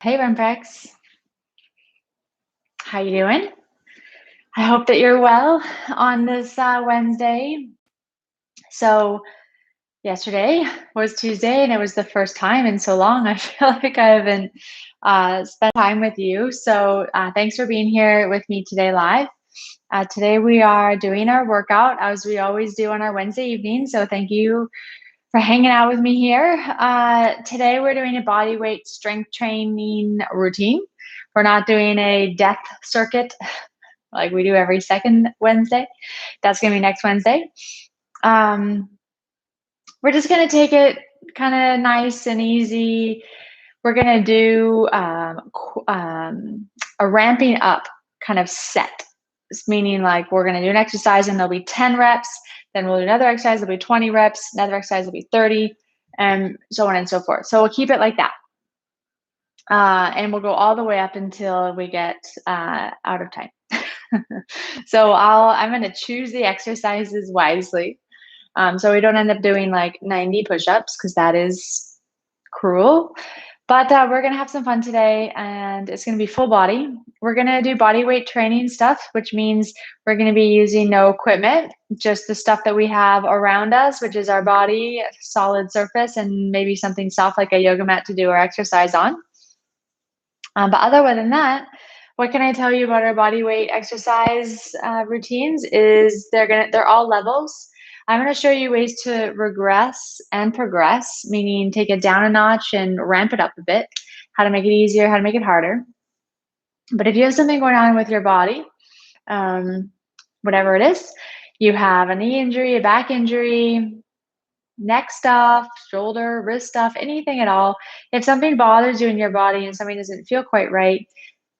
Hey, Rempex. How you doing? I hope that you're well on this Wednesday. So yesterday was Tuesday, and it was the first time in so long. I feel like I haven't spent time with you. So thanks for being here with me today live. Today we are doing our workout as we always do on our Wednesday evening. So thank you for hanging out with me here. Today we're doing a body weight strength training routine. We're not doing a death circuit like we do every second Wednesday. That's going to be next Wednesday. We're just going to take it kind of nice and easy. We're going to do a ramping up kind of set, meaning like we're going to do an exercise and there'll be 10 reps. Then we'll do another exercise, there'll be 20 reps, another exercise will be 30, and so on and so forth. So we'll keep it like that. And we'll go all the way up until we get out of time. So I'm going to choose the exercises wisely. So we don't end up doing like 90 push-ups because that is cruel. But we're going to have some fun today, and it's going to be full body. We're going to do body weight training stuff, which means we're going to be using no equipment, just the stuff that we have around us, which is our body, solid surface, and maybe something soft like a yoga mat to do our exercise on. But other than that, what can I tell you about our body weight exercise routines is they're all levels. I'm going to show you ways to regress and progress, meaning take it down a notch and ramp it up a bit, how to make it easier, how to make it harder. But if you have something going on with your body, whatever it is, you have a knee injury, a back injury, neck stuff, shoulder, wrist stuff, anything at all. If something bothers you in your body and something doesn't feel quite right,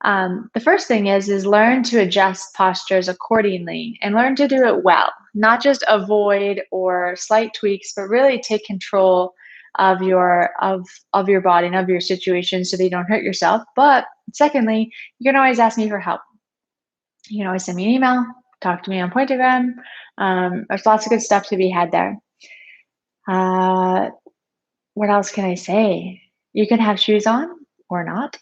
the first thing is learn to adjust postures accordingly and learn to do it well, not just avoid or slight tweaks, but really take control of your body and of your situation so that you don't hurt yourself. But secondly, you can always ask me for help. You can always send me an email, talk to me on Pointagram. There's lots of good stuff to be had there. What else can I say? You can have shoes on or not.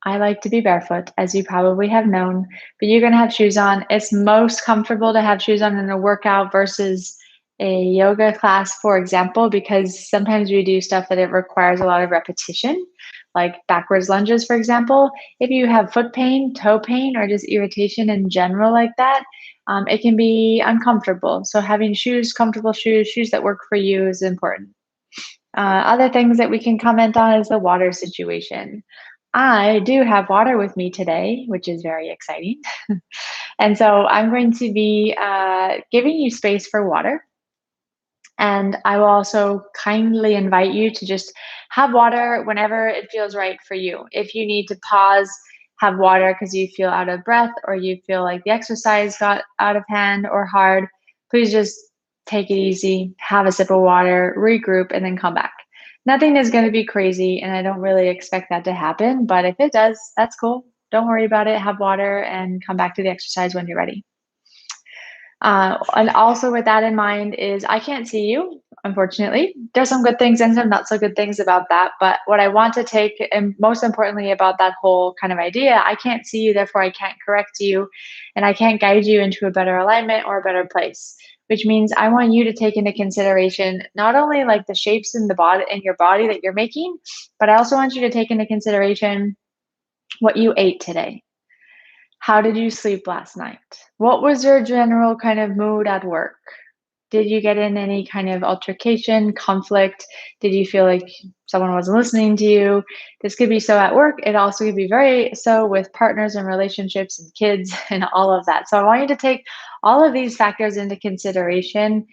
I like to be barefoot, as you probably have known, but you're going to have shoes on. It's most comfortable to have shoes on in a workout versus a yoga class, for example, because sometimes we do stuff that it requires a lot of repetition, like backwards lunges, for example. If you have foot pain, toe pain, or just irritation in general like that, it can be uncomfortable. So having shoes, comfortable shoes that work for you is important. Other things that we can comment on is the water situation. I do have water with me today, which is very exciting. And so I'm going to be giving you space for water. And I will also kindly invite you to just have water whenever it feels right for you. If you need to pause, have water because you feel out of breath or you feel like the exercise got out of hand or hard, please just take it easy, have a sip of water, regroup, and then come back. Nothing is going to be crazy, and I don't really expect that to happen. But if it does, that's cool. Don't worry about it. Have water and come back to the exercise when you're ready. And also with that in mind is I can't see you, unfortunately. There's some good things and some not so good things about that. But what I want to take, and most importantly about that whole kind of idea, I can't see you, therefore I can't correct you, and I can't guide you into a better alignment or a better place. Which means I want you to take into consideration not only like the shapes in the body in your body that you're making, but I also want you to take into consideration what you ate today. How did you sleep last night? What was your general kind of mood at work? Did you get in any kind of altercation, conflict? Did you feel like someone wasn't listening to you? This could be so at work. It also could be very so with partners and relationships and kids and all of that. So I want you to take all of these factors into consideration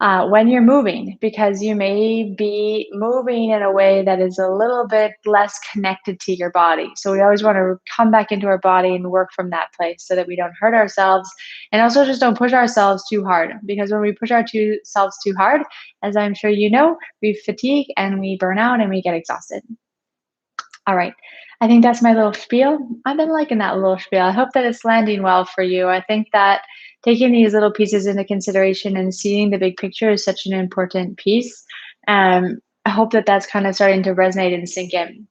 when you're moving, because you may be moving in a way that is a little bit less connected to your body. So we always want to come back into our body and work from that place so that we don't hurt ourselves, and also just don't push ourselves too hard, because when we push ourselves too hard, as I'm sure you know, we fatigue and we burn out and we get exhausted. All right. I think that's my little spiel. I've been liking that little spiel. I hope that it's landing well for you. I think that taking these little pieces into consideration and seeing the big picture is such an important piece. I hope that that's kind of starting to resonate and sink in.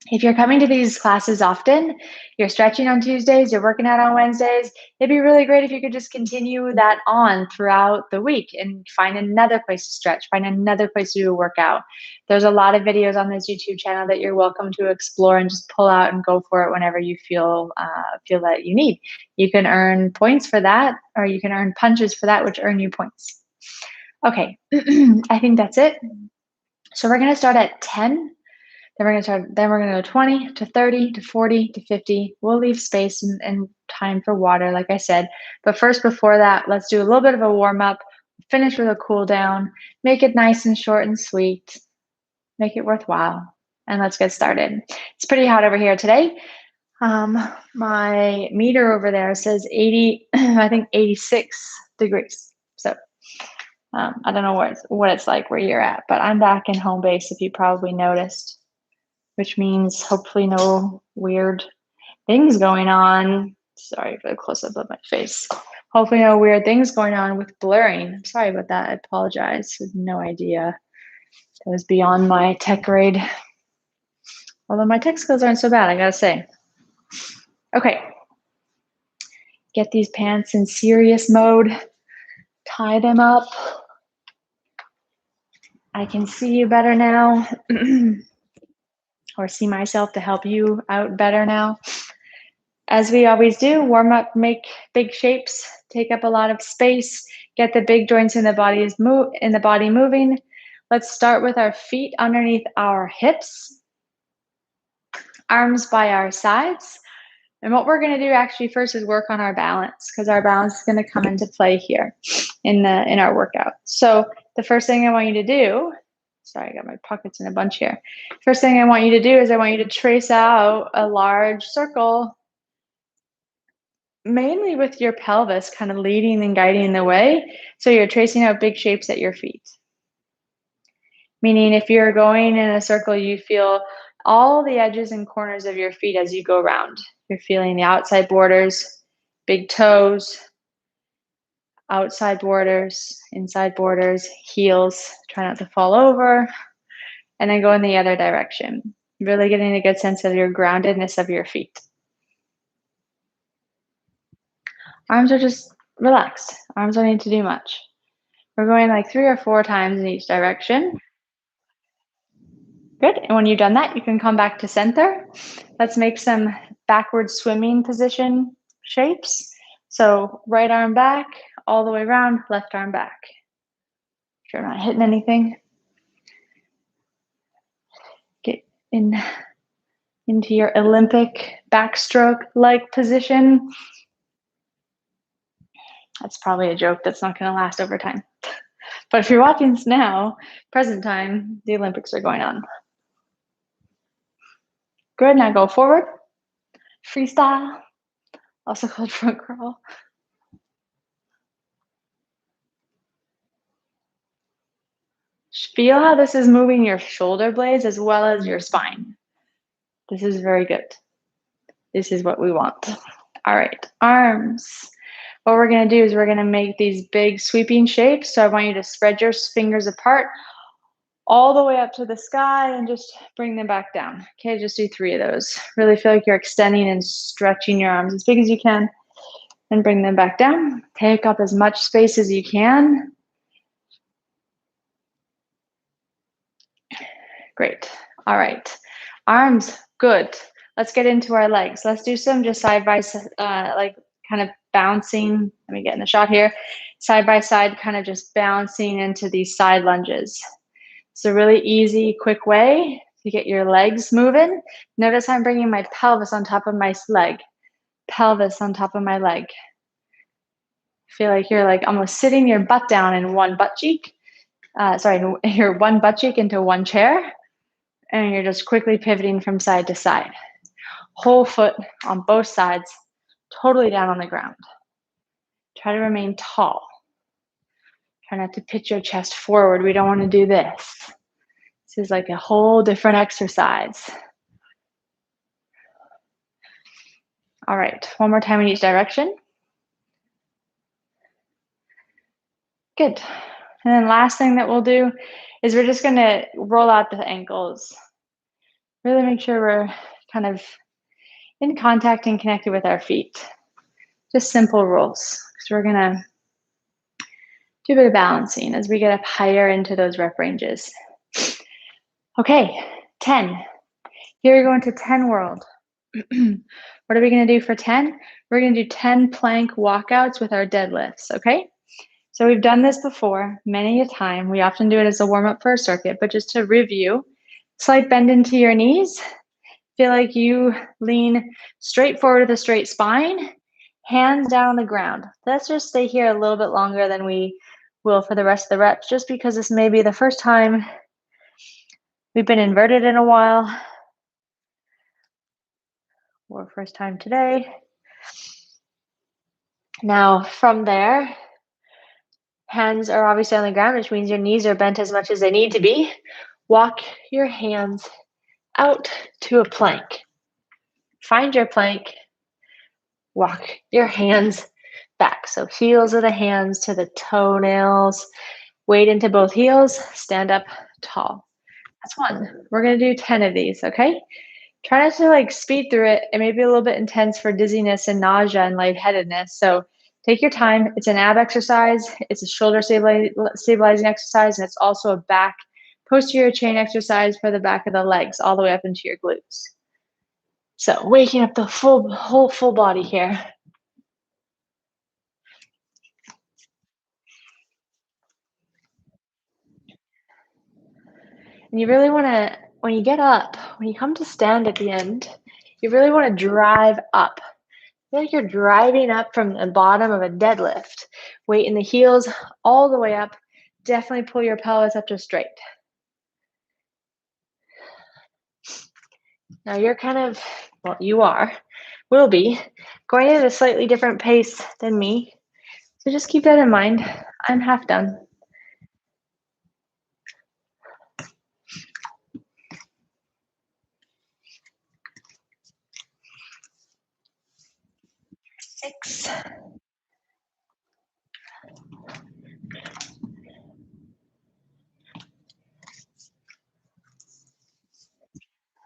If you're coming to these classes often, you're stretching on Tuesdays, you're working out on Wednesdays, it'd be really great if you could just continue that on throughout the week and find another place to stretch, find another place to do a workout. There's a lot of videos on this YouTube channel that you're welcome to explore and just pull out and go for it whenever you feel that you need. You can earn points for that, or you can earn punches for that, which earn you points. Okay, I think that's it. So we're gonna start at 10. Then we're gonna go 20 to 30 to 40 to 50. We'll leave space and time for water, like I said. But first, before that, let's do a little bit of a warm up, finish with a cool down, make it nice and short and sweet, make it worthwhile, and let's get started. It's pretty hot over here today. My meter over there says 80, I think 86 degrees. So I don't know what it's like where you're at, but I'm back in home base, if you probably noticed, which means hopefully no weird things going on. Sorry for the close-up of my face. Hopefully no weird things going on with blurring. I'm sorry about that. I apologize. I had no idea. That was beyond my tech grade. Although my tech skills aren't so bad, I gotta say. Okay. Get these pants in serious mode. Tie them up. I can see you better now. Or see myself to help you out better now. As we always do, warm up, make big shapes, take up a lot of space, get the big joints in the body moving. Let's start with our feet underneath our hips, arms by our sides. And what we're going to do actually first is work on our balance, because our balance is going to come into play here in our workout. So the first thing I want you to do, sorry, I got my pockets in a bunch here. First thing I want you to do is I want you to trace out a large circle, mainly with your pelvis kind of leading and guiding the way. So you're tracing out big shapes at your feet. Meaning if you're going in a circle, you feel all the edges and corners of your feet as you go around. You're feeling the outside borders, big toes, outside borders, inside borders, heels. Try not to fall over. And then go in the other direction. Really getting a good sense of your groundedness of your feet. Arms are just relaxed. Arms don't need to do much. We're going like 3 or 4 times in each direction. Good. And when you've done that, you can come back to center. Let's make some backward swimming position shapes. So right arm back, all the way around, left arm back. If you're not hitting anything, get into your Olympic backstroke-like position. That's probably a joke that's not going to last over time. But if you're watching this now, present time, the Olympics are going on. Good, now go forward. Freestyle, also called front crawl. Feel how this is moving your shoulder blades as well as your spine. This is very good. This is what we want. All right, arms. What we're going to do is we're going to make these big sweeping shapes. So I want you to spread your fingers apart all the way up to the sky and just bring them back down. Okay, just do 3 of those. Really feel like you're extending and stretching your arms as big as you can. And bring them back down. Take up as much space as you can. Great. All right. Arms, good. Let's get into our legs. Let's do some just side by side, like kind of bouncing. Let me get in the shot here. Side by side, kind of just bouncing into these side lunges. It's a really easy, quick way to get your legs moving. Notice I'm bringing my pelvis on top of my leg. Pelvis on top of my leg. Feel like you're like almost sitting your butt down in one butt cheek. Your one butt cheek into one chair. And you're just quickly pivoting from side to side. Whole foot on both sides, totally down on the ground. Try to remain tall. Try not to pitch your chest forward. We don't want to do this. This is like a whole different exercise. All right, one more time in each direction. Good. And then last thing that we'll do is we're just going to roll out the ankles. Really make sure we're kind of in contact and connected with our feet. Just simple rules, because we're gonna do a bit of balancing as we get up higher into those rep ranges. Okay, 10. Here we go into 10 world. What are we gonna do for 10? We're gonna do 10 plank walkouts with our deadlifts, okay? So we've done this before many a time. We often do it as a warm up for a circuit, but just to review, slight bend into your knees. Feel like you lean straight forward with a straight spine, hands down on the ground. Let's just stay here a little bit longer than we will for the rest of the reps, just because this may be the first time we've been inverted in a while, or first time today. Now from there, hands are obviously on the ground, which means your knees are bent as much as they need to be. Walk your hands out to a plank. Find your plank. Walk your hands back. So heels of the hands to the toenails. Weight into both heels. Stand up tall. That's one. We're going to do 10 of these, okay? Try not to speed through it. It may be a little bit intense for dizziness and nausea and lightheadedness. So take your time. It's an ab exercise. It's a shoulder stabilizing exercise. And it's also a back posterior chain exercise for the back of the legs all the way up into your glutes. So waking up the whole full body here. And you really want to, when you get up, when you come to stand at the end, you really want to drive up. Feel like you're driving up from the bottom of a deadlift. Weight in the heels all the way up. Definitely pull your pelvis up to straight. Now you're will be going at a slightly different pace than me. So just keep that in mind. I'm half done. Six.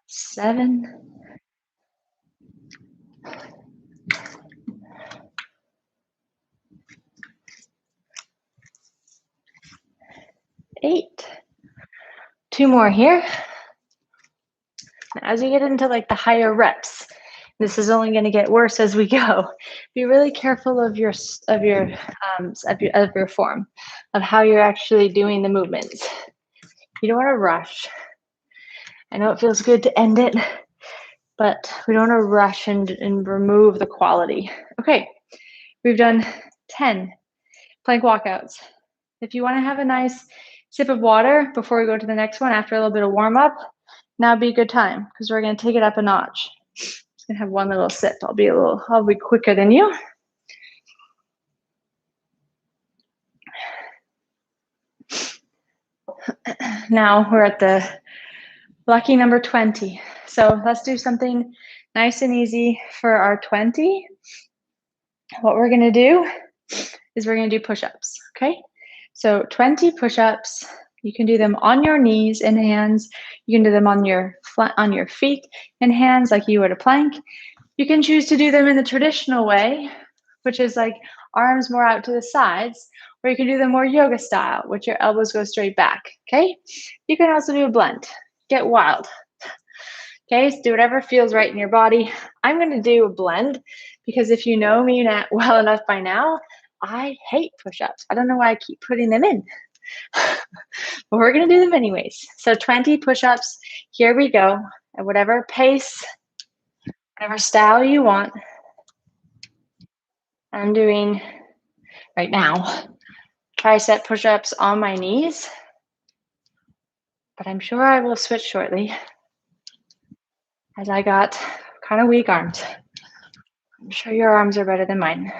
7. 8. 2 more here. As you get into the higher reps, this is only going to get worse as we go. Be really careful of your form, of how you're actually doing the movements. You don't want to rush. I know it feels good to end it, but we don't want to rush and remove the quality. Okay, we've done 10 plank walkouts. If you want to have a nice sip of water before we go to the next one after a little bit of warm up, now would be a good time because we're going to take it up a notch. Just gonna have one little sip. I'll be quicker than you. Now we're at the lucky number 20. So let's do something nice and easy for our 20. What we're gonna do is we're gonna do push-ups, okay? So 20 push-ups. You can do them on your knees and hands. You can do them on your feet and hands like you would a plank. You can choose to do them in the traditional way, which is arms more out to the sides, or you can do them more yoga style, which your elbows go straight back, okay? You can also do a blend. Get wild. Okay, so do whatever feels right in your body. I'm gonna do a blend because if you know me well enough by now, I hate push-ups. I don't know why I keep putting them in. But we're gonna do them anyways. So 20 push-ups, here we go. At whatever pace, whatever style you want. I'm doing right now tricep push-ups on my knees, but I'm sure I will switch shortly as I got kind of weak arms. I'm sure your arms are better than mine.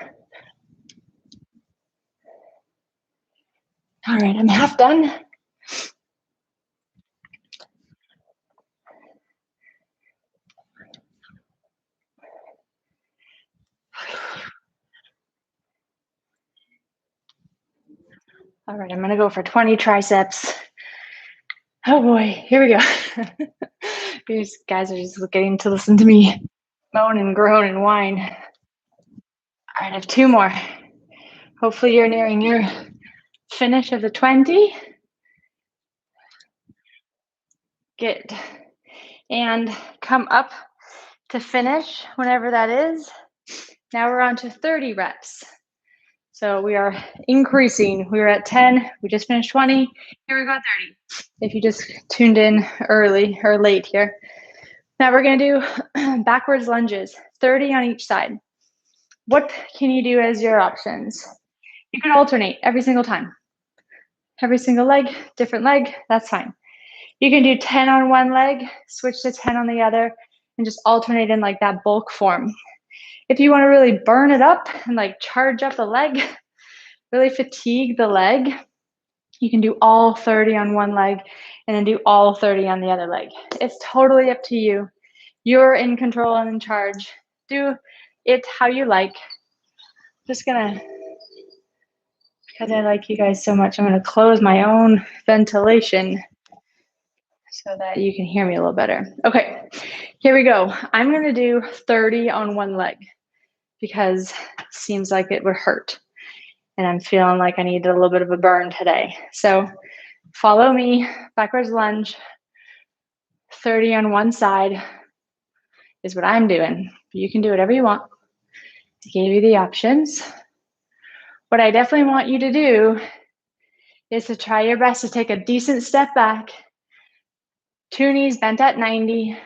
All right, I'm half done. All right, I'm gonna go for 20 triceps. Oh boy, here we go. These guys are just getting to listen to me moan and groan and whine. All right, I have 2 more. Hopefully you're nearing your finish of the 20. Good. And come up to finish whenever that is. Now we're on to 30 reps. So we are increasing. We were at 10, we just finished 20. Here we go, 30. If you just tuned in early or late here. Now we're gonna do backwards lunges, 30 on each side. What can you do as your options? You can alternate every single time. Every single leg, different leg, that's fine. You can do 10 on one leg, switch to 10 on the other, and just alternate in like that bulk form. If you wanna really burn it up and like charge up the leg, really fatigue the leg, you can do all 30 on one leg and then do all 30 on the other leg. It's totally up to you. You're in control and in charge. Do it how you like. Just gonna, because I like you guys so much, I'm gonna close my own ventilation so that you can hear me a little better. Okay, here we go. I'm gonna do 30 on one leg because it seems like it would hurt. And I'm feeling like I need a little bit of a burn today. So follow me, backwards lunge, 30 on one side is what I'm doing. You can do whatever you want. I gave you the options. What I definitely want you to do is to try your best to take a decent step back, 2 knees bent at 90,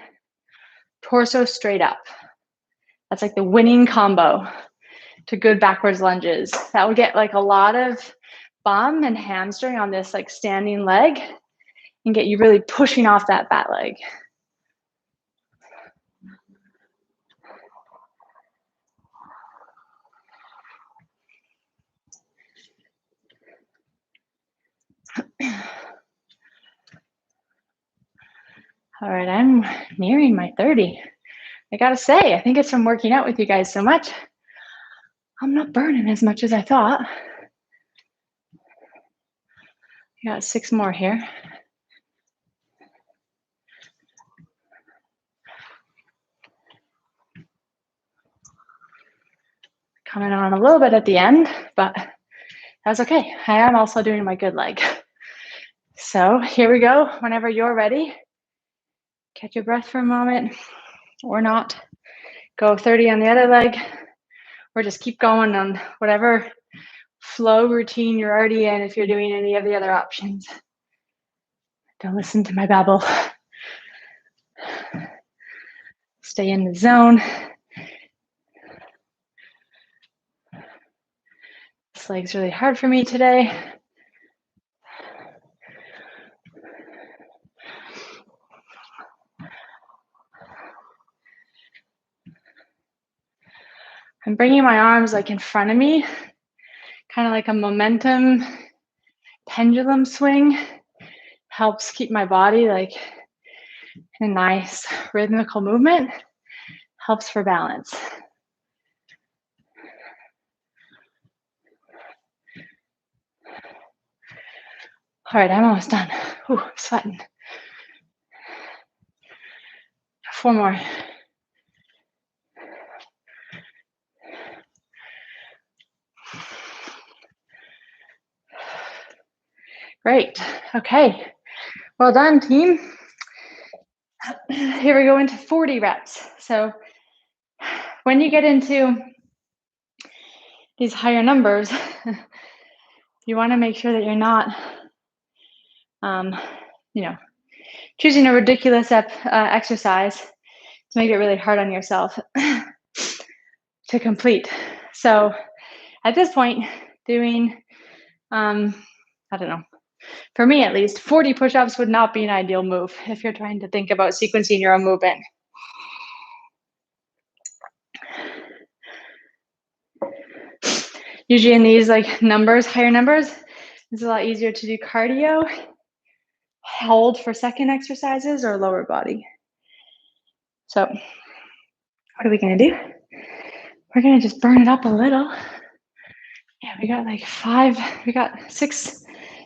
torso straight up. That's like the winning combo to good backwards lunges. That will get like a lot of bum and hamstring on this like standing leg and get you really pushing off that bat leg. All right, I'm nearing my 30. I gotta say, I think it's from working out with you guys so much. I'm not burning as much as I thought. I got 6 more here. Coming on a little bit at the end, but that's okay. I am also doing my good leg. So here we go. Whenever you're ready, catch your breath for a moment or not. Go 30 on the other leg, or just keep going on whatever flow routine you're already in if you're doing any of the other options. Don't listen to my babble. Stay in the zone. This leg's really hard for me today. I'm bringing my arms like in front of me, kind of like a momentum pendulum swing. Helps keep my body like in a nice rhythmical movement. Helps for balance. All right, I'm almost done. Ooh, I'm sweating. 4 more. Great. Okay. Well done, team. Here we go into 40 reps. So when you get into these higher numbers, you want to make sure that you're not, choosing a ridiculous exercise to make it really hard on yourself to complete. So at this point, doing, I don't know, for me at least, 40 push-ups would not be an ideal move if you're trying to think about sequencing your own movement. Usually in these like numbers, higher numbers, it's a lot easier to do cardio, hold for second exercises, or lower body. So what are we gonna do? We're gonna just burn it up a little. Yeah, we got like 6,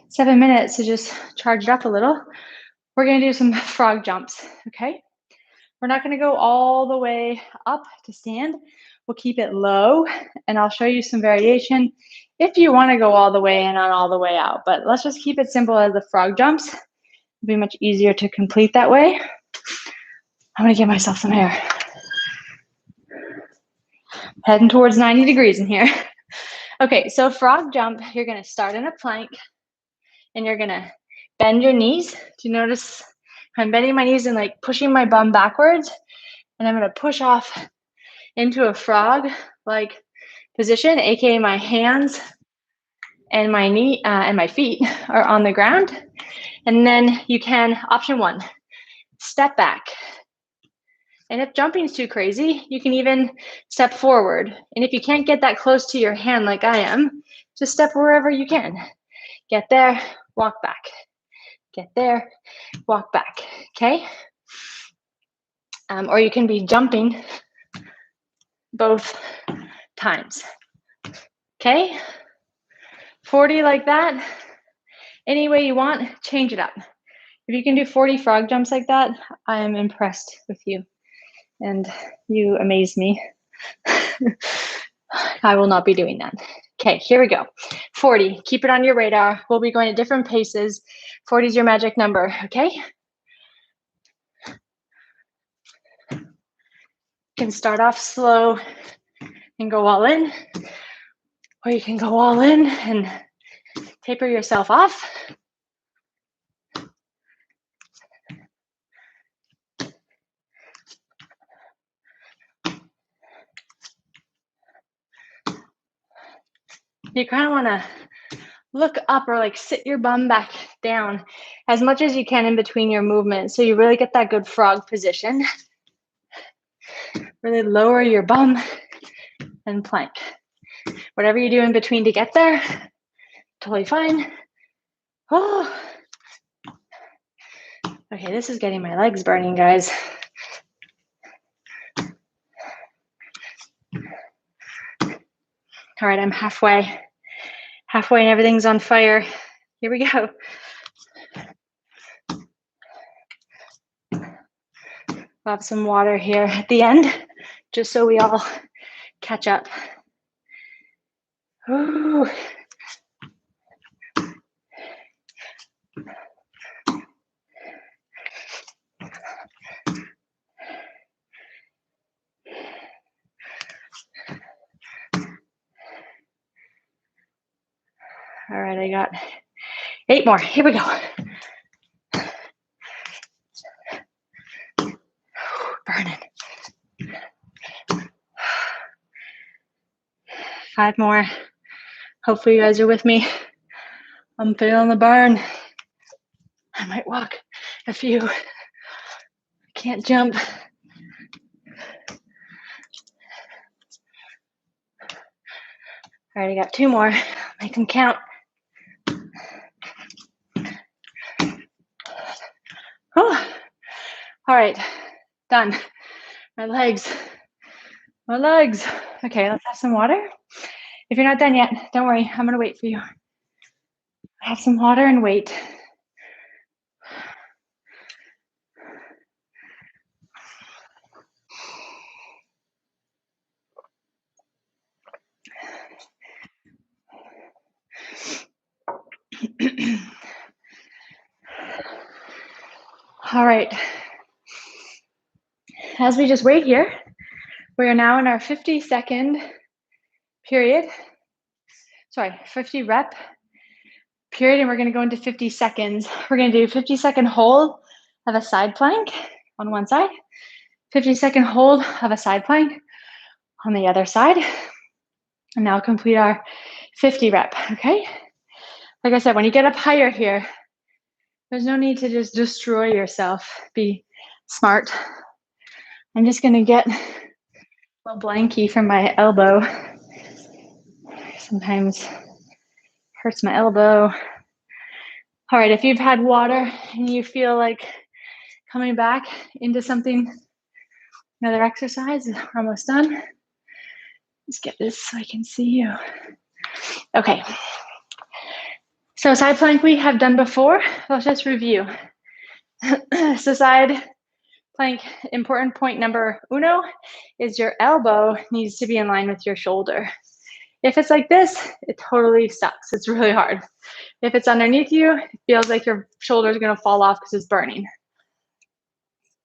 7 minutes to just charge it up a little. We're gonna do some frog jumps, okay? We're not going to go all the way up to stand. We'll keep it low, and I'll show you some variation if you want to go all the way in and all the way out. But let's just keep it simple as the frog jumps. It'll be much easier to complete that way. I'm going to give myself some air. Heading towards 90 degrees in here. Okay, so frog jump, you're going to start in a plank, and you're going to bend your knees. Do you notice I'm bending my knees and like pushing my bum backwards? And I'm going to push off into a frog-like position, aka my hands and my knee and my feet are on the ground. And then you can, option one, step back. And if jumping is too crazy, you can even step forward. And if you can't get that close to your hand like I am, just step wherever you can. Get there, walk back. Get there, walk back, okay? Or you can be jumping both times, okay? 40 like that, any way you want, change it up. If you can do 40 frog jumps like that, I am impressed with you. And you amaze me. I will not be doing that. Okay, here we go. 40, keep it on your radar. We'll be going at different paces. 40 is your magic number, okay? You can start off slow and go all in, or you can go all in and taper yourself off. You kind of want to look up or like sit your bum back down as much as you can in between your movements so you really get that good frog position. Really lower your bum and plank. Whatever you do in between to get there, totally fine. Oh. Okay, this is getting my legs burning, guys. All right, I'm halfway. Halfway and everything's on fire. Here we go. We'll have some water here at the end, just so we all catch up. Ooh. All right, I got 8 more. Here we go. Burning. 5 more. Hopefully you guys are with me. I'm feeling the burn. I might walk a few. Can't jump. All right, I got 2 more. Make them count. Oh. All right, done. My legs. Okay, let's have some water. If you're not done yet, don't worry. I'm gonna wait for you. Have some water and wait. All right. As we just wait here, we are now in our 50-second period. Sorry, 50 rep period, and we're going to go into 50 seconds. We're going to do 50-second hold of a side plank on one side, 50-second hold of a side plank on the other side, and now complete our 50 rep, okay? Like I said, when you get up higher here, there's no need to just destroy yourself. Be smart. I'm just going to get a little blankie from my elbow. Sometimes hurts my elbow. All right, if you've had water and you feel like coming back into something, another exercise, we're almost done. Let's get this so I can see you. Okay. So side plank we have done before. Let's just review. So side Plank, important point number uno is your elbow needs to be in line with your shoulder. If it's like this, it totally sucks. It's really hard. If it's underneath you, it feels like your shoulder is going to fall off because it's burning.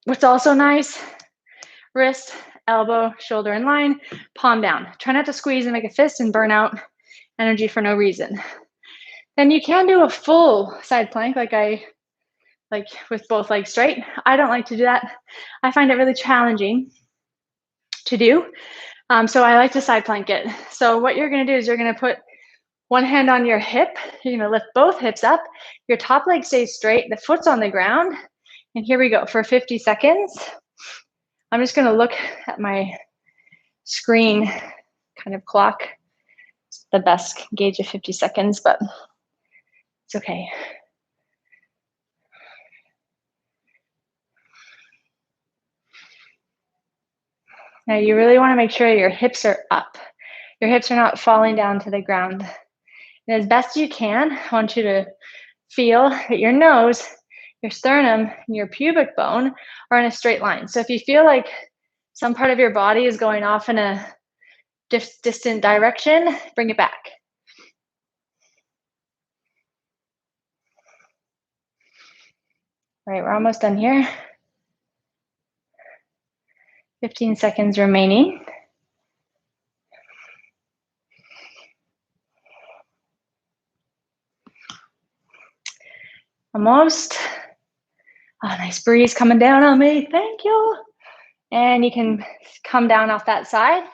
What's also nice, wrist, elbow, shoulder in line, palm down. Try not to squeeze and make a fist and burn out energy for no reason. Then you can do a full side plank like with both legs straight. I don't like to do that. I find it really challenging to do. So I like to side plank it. So what you're gonna do is you're gonna put one hand on your hip. You're gonna lift both hips up. Your top leg stays straight. The foot's on the ground. And here we go for 50 seconds. I'm just gonna look at my screen kind of clock. It's the best gauge of 50 seconds, but it's okay. Now you really wanna make sure your hips are up. Your hips are not falling down to the ground. And as best you can, I want you to feel that your nose, your sternum, and your pubic bone are in a straight line. So if you feel like some part of your body is going off in a distant direction, bring it back. All right, we're almost done here. 15 seconds remaining. Almost. Oh, nice breeze coming down on me. Thank you. And you can come down off that side.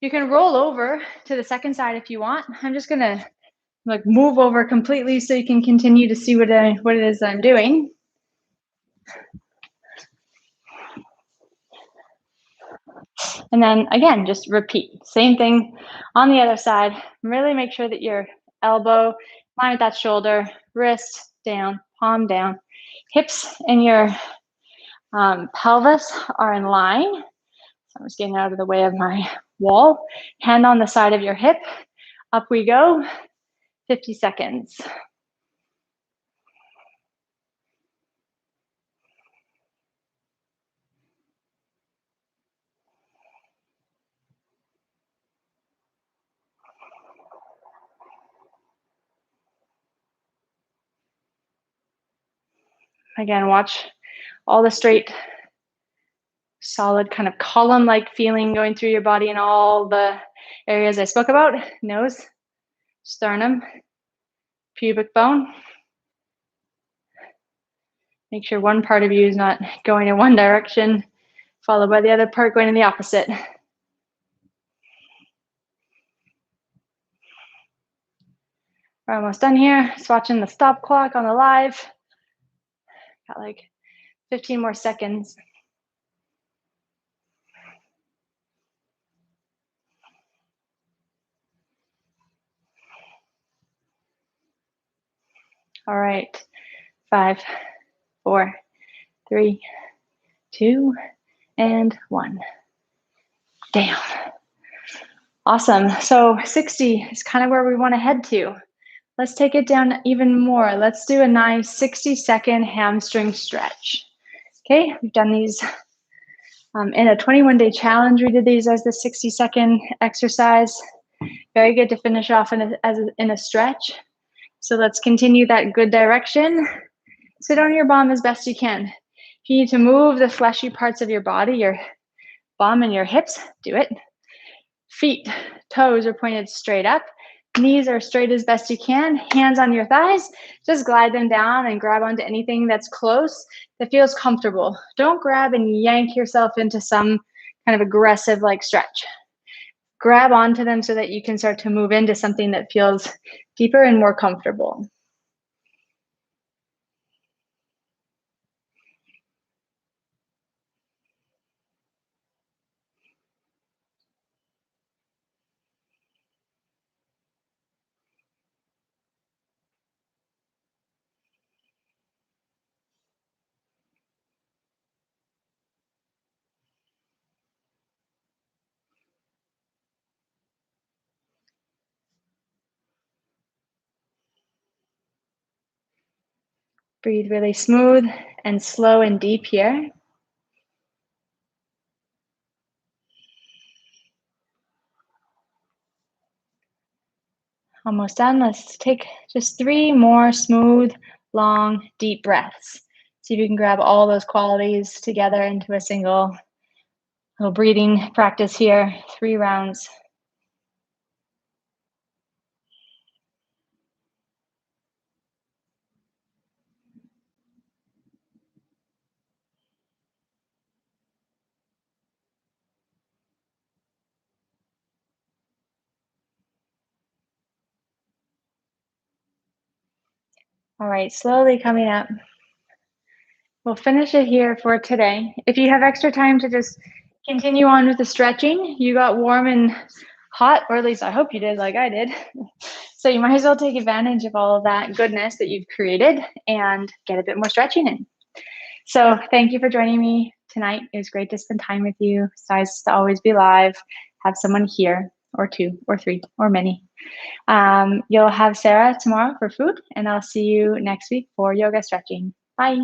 You can roll over to the second side if you want. I'm just gonna like move over completely so you can continue to see what it is I'm doing. And then again, just repeat. Same thing on the other side. Really make sure that your elbow line with that shoulder, wrist down, palm down. Hips and your pelvis are in line. So I'm just getting out of the way of my wall. Hand on the side of your hip. Up we go. 50 seconds. Again, watch all the straight, solid kind of column-like feeling going through your body in all the areas I spoke about. Nose, sternum, pubic bone. Make sure one part of you is not going in one direction, followed by the other part going in the opposite. We're almost done here. Just watching the stop clock on the live. Got like 15 more seconds. All right. 5, 4, 3, 2, and 1. Down. Awesome. So 60 is kind of where we want to head to. Let's take it down even more. Let's do a nice 60-second hamstring stretch. Okay, we've done these in a 21-day challenge. We did these as the 60-second exercise. Very good to finish off in a stretch. So let's continue that good direction. Sit on your bum as best you can. If you need to move the fleshy parts of your body, your bum and your hips, do it. Feet, toes are pointed straight up. Knees are straight as best you can. Hands on your thighs. Just glide them down and grab onto anything that's close that feels comfortable. Don't grab and yank yourself into some kind of aggressive like stretch. Grab onto them so that you can start to move into something that feels deeper and more comfortable. Breathe really smooth and slow and deep here. Almost done. Let's take just 3 more smooth, long, deep breaths. See if you can grab all those qualities together into a single little breathing practice here. 3 rounds. All right, slowly coming up. We'll finish it here for today. If you have extra time to just continue on with the stretching, you got warm and hot, or at least I hope you did, like I did. So you might as well take advantage of all of that goodness that you've created and get a bit more stretching in. So thank you for joining me tonight. It was great to spend time with you. It's nice to always be live, have someone here, or 2, or 3, or many. You'll have Sarah tomorrow for food, and I'll see you next week for yoga stretching. Bye.